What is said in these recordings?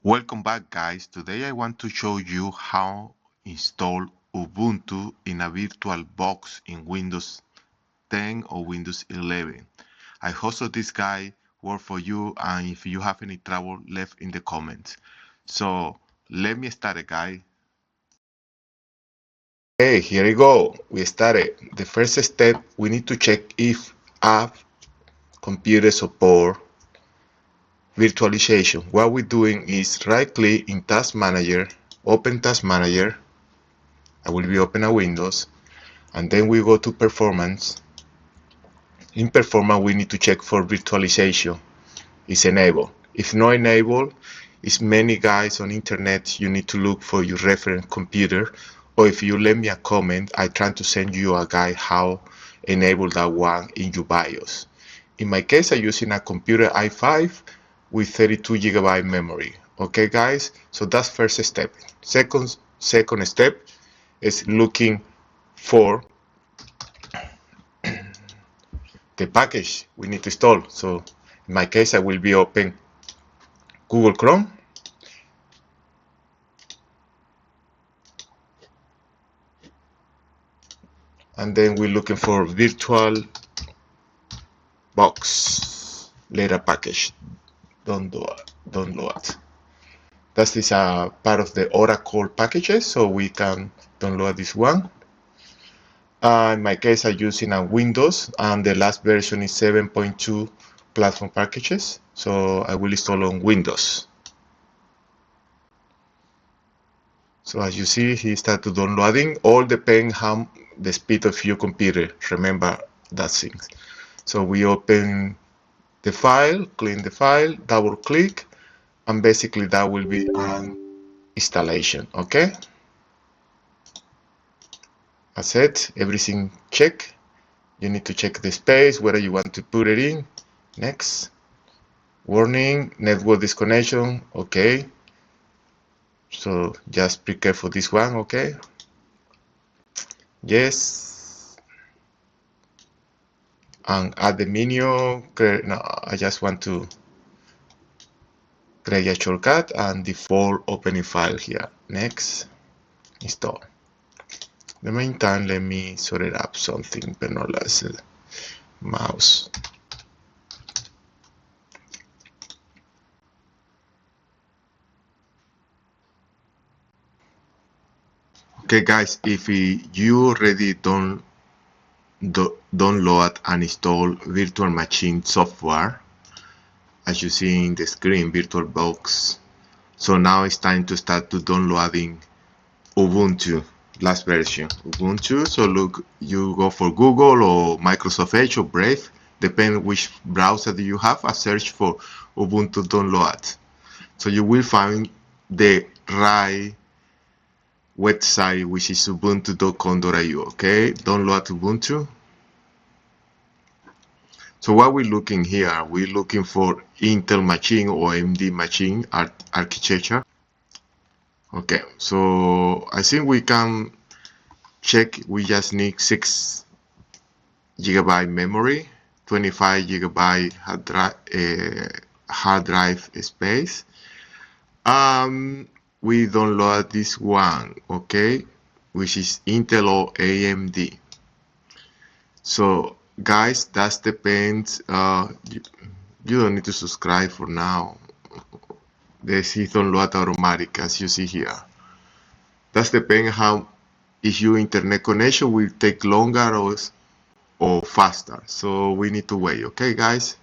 Welcome back, guys. Today I want to show you how install Ubuntu in a VirtualBox in Windows 10 or Windows 11. I hope so this guide work for you, and if you have any trouble, left in the comments. So let me start, guys. Okay, here we go. We started. The first step, we need to check if app computer support virtualization. What we're doing is right click in Task Manager, open Task Manager. I will be open a Windows, and then we go to Performance. In Performance, we need to check for virtualization. It's enabled. If not enabled, it's many guys on internet. You need to look for your reference computer, or if you leave me a comment, I try to send you a guide how enable that one in your BIOS. In my case, I'm using a computer i5 with 32 GB memory. Okay, guys. So that's first step. Second step is looking for the package we need to install. So in my case, I will be open Google Chrome. And then we're looking for VirtualBox later package. Download. That is a part of the Oracle packages, so we can download this one. In my case, I'm using a Windows, and the last version is 7.2 platform packages, so I will install on Windows. So as you see, he started downloading. All depends on the speed of your computer. Remember that thing. So we open the file, clean the file, double click, and basically that will be an installation. Okay. That's it. Everything check. You need to check the space, whether you want to put it in. Next. Warning, network disconnection. Okay. So just be careful this one. Okay. Yes. And add the menu. No, I just want to create a shortcut and default opening file here. Next. Install. In the meantime, let me sort it up something, but not less mouse. Okay, guys, if you already download and install virtual machine software, as you see in the screen, VirtualBox. So now it's time to start to downloading Ubuntu, last version Ubuntu. So look, you go for Google or Microsoft Edge or Brave, depend which browser do you have, a search for Ubuntu download. So you will find the right website, which is ubuntu.com.au. Okay, download Ubuntu. So what we're looking here, we're looking for Intel machine or AMD machine architecture. Okay, so I think we can check. We just need 6 GB memory, 25 GB hard drive space. We download this one, okay, which is Intel or AMD. So guys, that depends. You don't need to subscribe for now. This is download automatic, as you see here. That depends how, if your internet connection will take longer or faster. So we need to wait. Okay, guys.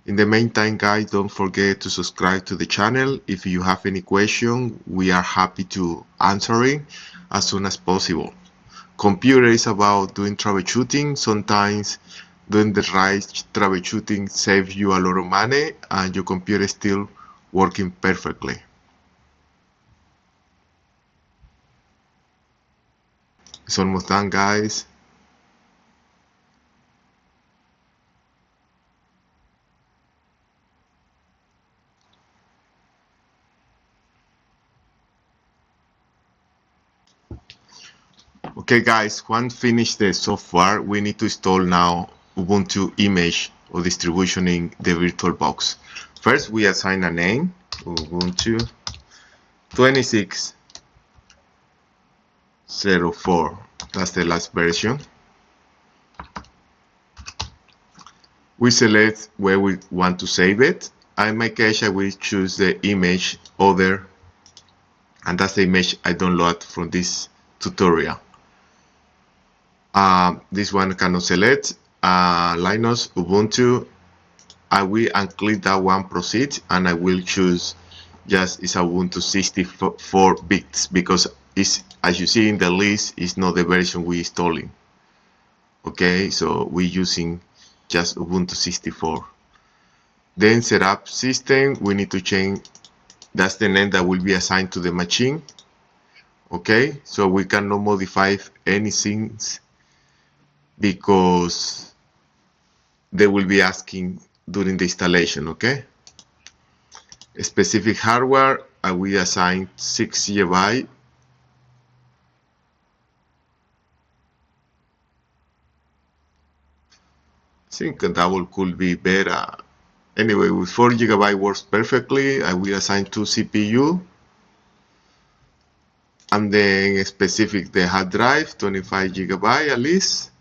In the meantime, guys, don't forget to subscribe to the channel. If you have any question, we are happy to answer it as soon as possible. Computer is about doing troubleshooting. Sometimes doing the right troubleshooting saves you a lot of money and your computer is still working perfectly. It's almost done, guys. Okay, guys, once finish the software, we need to install now Ubuntu image or distribution in the VirtualBox. First, we assign a name, Ubuntu 26.04. That's the last version. We select where we want to save it. In my case, I will choose the image other, and that's the image I download from this tutorial. This one cannot select. Linux, Ubuntu. I will unclick that one, proceed, and I will choose just it's Ubuntu 64 bits because it's, as you see in the list, it's not the version we installing. Okay, so we're using just Ubuntu 64. Then setup system, we need to change, that's the name that will be assigned to the machine. Okay, so we cannot modify anything because they will be asking during the installation. Okay, specific hardware, I will assign 6 GB. I think a double could be better. Anyway, with 4 GB works perfectly. I will assign 2 CPU. And then specific the hard drive, 25 GB at least.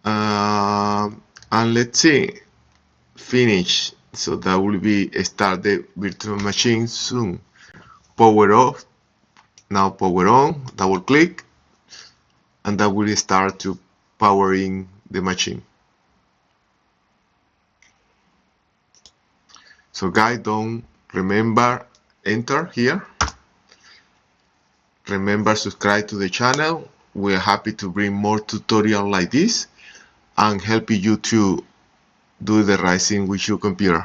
And let's see, finish. So that will be start the virtual machine soon. Power off. Now power on. Double click, and that will start to powering the machine. So guys, don't remember enter here. Remember subscribe to the channel. We're happy to bring more tutorials like this and help you to do the right thing with your computer.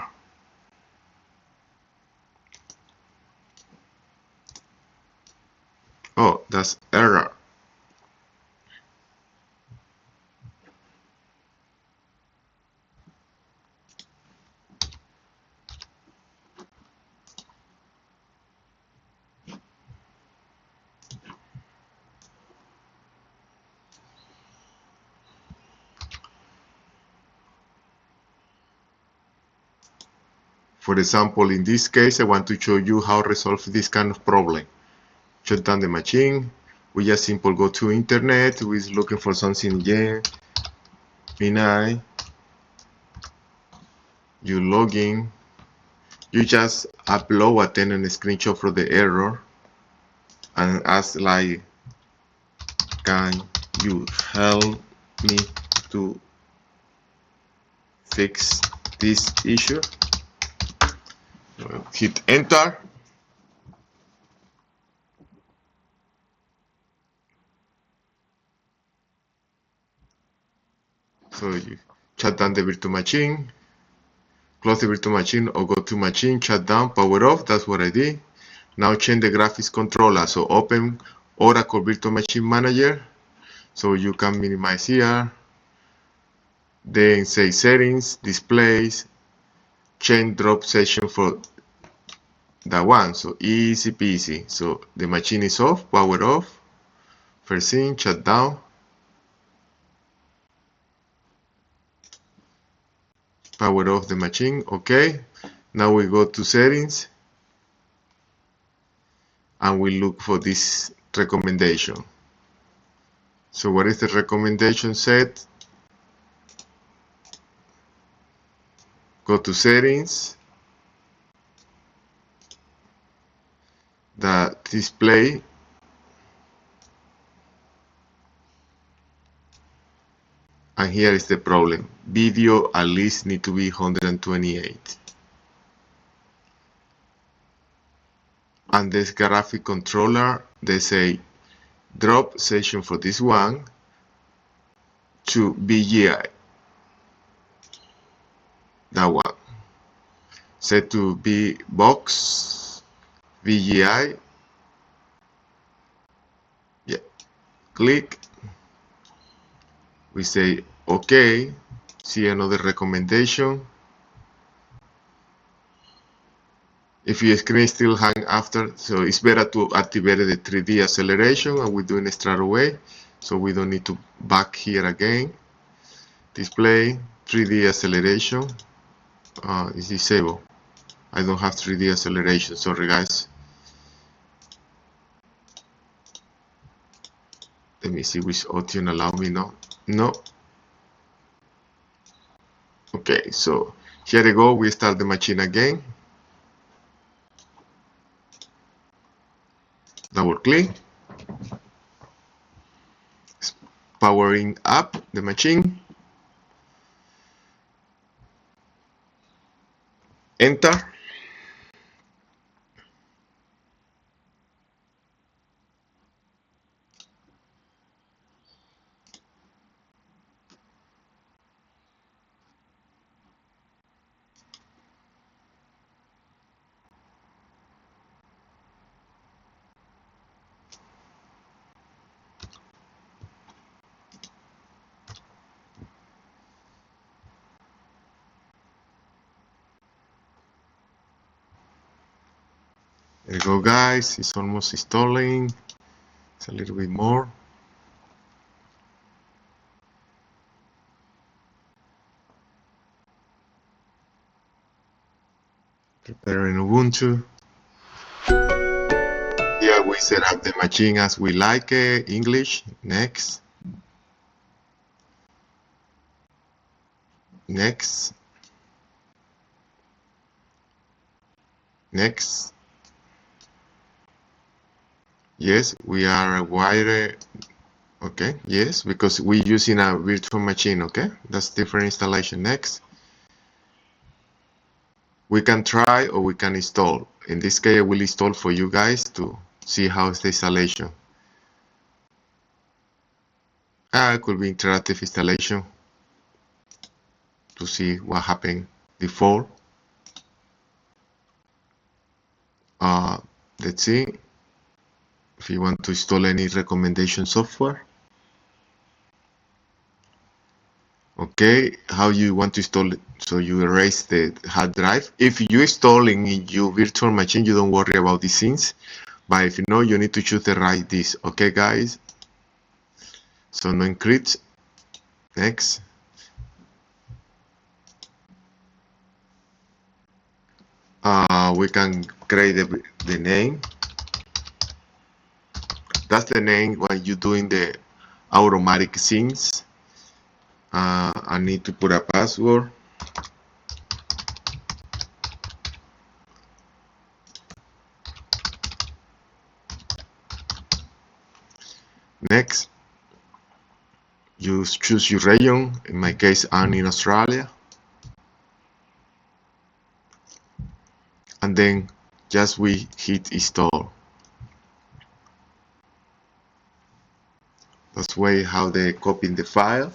Oh, that's error. For example, in this case, I want to show you how to resolve this kind of problem. Shut down the machine. We just simply go to internet. We're looking for something Gemini. You log in. You just upload a tenant screenshot for the error and ask like, can you help me to fix this issue? Hit enter. So you shut down the virtual machine, close the virtual machine, or go to machine, shut down, power off. That's what I did. Now change the graphics controller. So open Oracle Virtual Machine Manager. So you can minimize here. Then say settings, displays, change drop session for that one. So easy peasy. So the machine is off, power off. First thing, shut down. Power off the machine. Okay. Now we go to settings and we look for this recommendation. So what is the recommendation set? Go to settings, the display, and here is the problem. Video at least need to be 128. And this graphic controller, they say drop session for this one to VGA. That one. Set to VBoxVGA. Yeah. Click. We say OK. See another recommendation. If your screen still hang after, so it's better to activate the 3D acceleration, and we're doing it straight away, so we don't need to back here again. Display 3D acceleration. is disabled. I don't have 3D acceleration, sorry guys. Let me see which option allow me. No. Okay, so here we go. We start the machine again. Double click. Powering up the machine. Enter. There you go, guys. It's almost installing. It's a little bit more. Preparing Ubuntu. Yeah, we set up the machine as we like it. English. Next. Next. Next. Yes, we are wired. Okay, yes, because we're using a virtual machine. Okay, that's different installation. Next. We can try or we can install. In this case, I will install for you guys to see how is the installation. It could be interactive installation to see what happened default. Let's see if you want to install any recommendation software. Okay, how you want to install it? So you erase the hard drive. If you install in your virtual machine, you don't worry about these things. But if you know, you need to choose the right disk. Okay, guys. So no encrypt. Next. We can create the name. That's the name when you're doing the automatic things. I need to put a password. Next, you choose your region. In my case, I'm in Australia. And then just we hit install. That's way how they copy the file.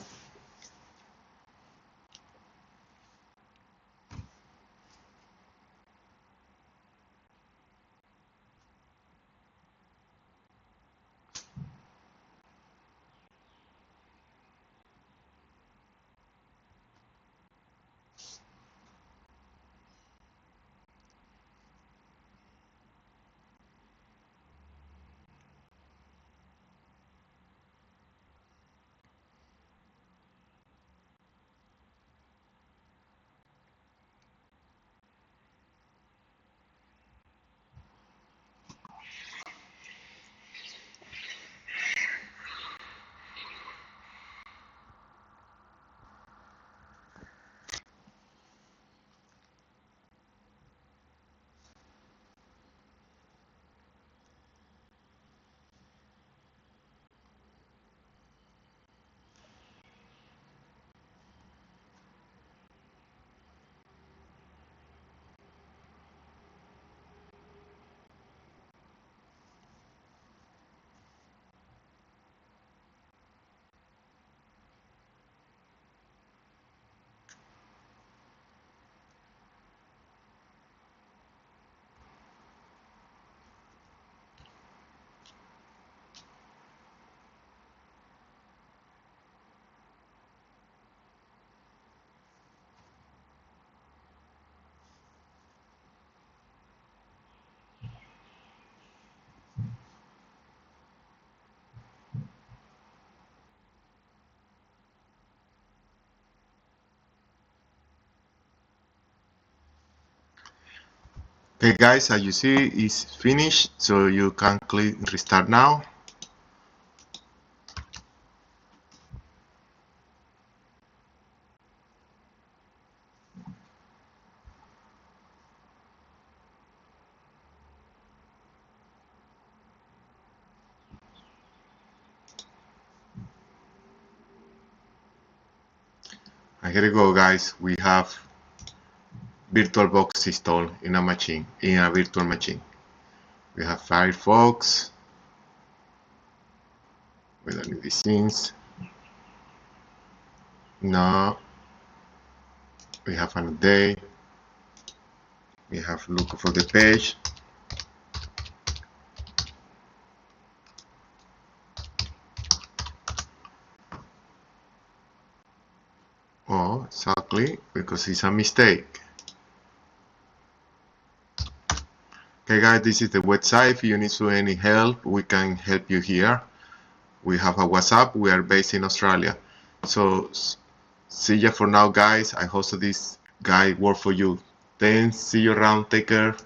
Okay guys, as you see, it's finished, so you can click restart now. And here you go guys, we have VirtualBox installed in a virtual machine. We have Firefox with any these things. Now we have another day. We have look for the page. Oh, exactly, because it's a mistake. Okay guys, this is the website. If you need any help, we can help you here. We have a WhatsApp. We are based in Australia. So see ya for now guys. I hope this guide worked for you. Then see you around. Take care.